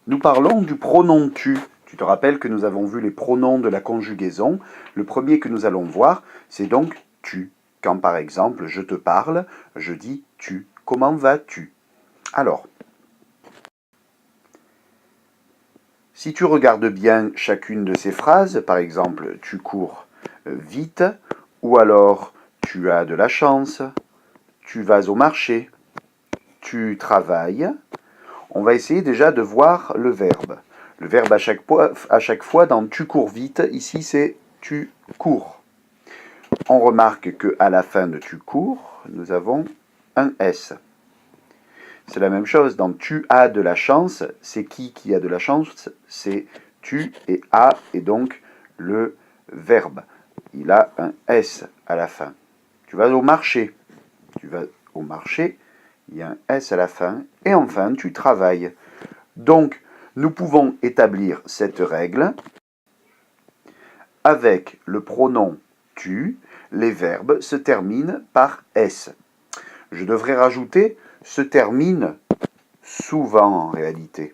Nous parlons du pronom tu. Tu te rappelles que nous avons vu les pronoms de la conjugaison. Le premier que nous allons voir, c'est donc tu. Quand par exemple je te parle, je dis tu. Comment vas-tu? Alors, si tu regardes bien chacune de ces phrases, par exemple tu cours vite, ou alors tu as de la chance, tu vas au marché, tu travailles, on va essayer déjà de voir le verbe. Le verbe à chaque fois dans tu cours vite, ici c'est tu cours. On remarque qu'à la fin de tu cours, nous avons un S. C'est la même chose dans tu as de la chance, c'est qui a de la chance? C'est tu et a et donc le verbe. Il a un S à la fin. Tu vas au marché. Tu vas au marché, il y a un S à la fin. Et enfin, tu travailles. Donc, nous pouvons établir cette règle avec le pronom tu. Les verbes se terminent par S. Je devrais rajouter se termine souvent en réalité,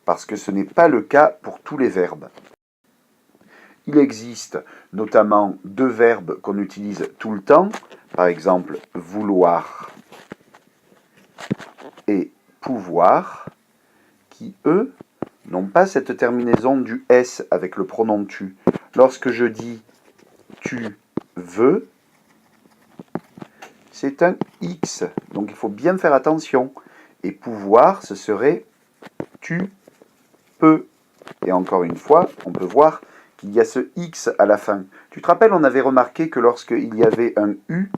parce que ce n'est pas le cas pour tous les verbes. Il existe notamment deux verbes qu'on utilise tout le temps, par exemple vouloir et pouvoir, qui eux n'ont pas cette terminaison du S avec le pronom tu. Lorsque je dis tu veux, c'est un X, donc il faut bien faire attention. Et pouvoir, ce serait tu peux. Et encore une fois, on peut voir qu'il y a ce X à la fin. Tu te rappelles, on avait remarqué que lorsqu'il y avait un U,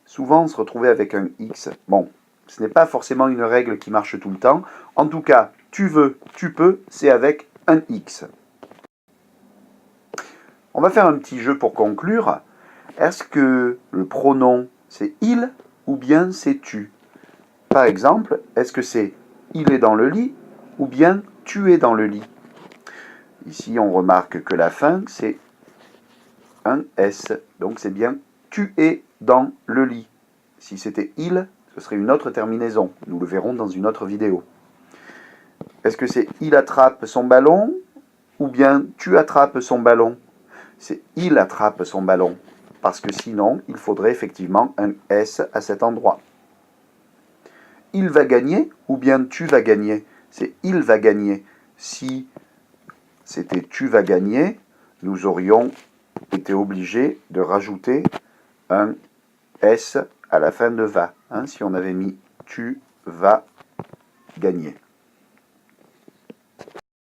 souvent on se retrouvait avec un X. Bon, ce n'est pas forcément une règle qui marche tout le temps. En tout cas, tu veux, tu peux, c'est avec un X. On va faire un petit jeu pour conclure. Est-ce que le pronom c'est il ou bien c'est tu? Par exemple, est-ce que c'est il est dans le lit ou bien tu es dans le lit? Ici, on remarque que la fin, c'est un S. Donc, c'est bien tu es dans le lit. Si c'était il, ce serait une autre terminaison. Nous le verrons dans une autre vidéo. Est-ce que c'est il attrape son ballon ou bien tu attrapes son ballon? C'est il attrape son ballon. Parce que sinon, il faudrait effectivement un S à cet endroit. Il va gagner ou bien tu vas gagner? C'est il va gagner. Si c'était tu vas gagner, nous aurions été obligés de rajouter un S à la fin de va, si on avait mis tu vas gagner.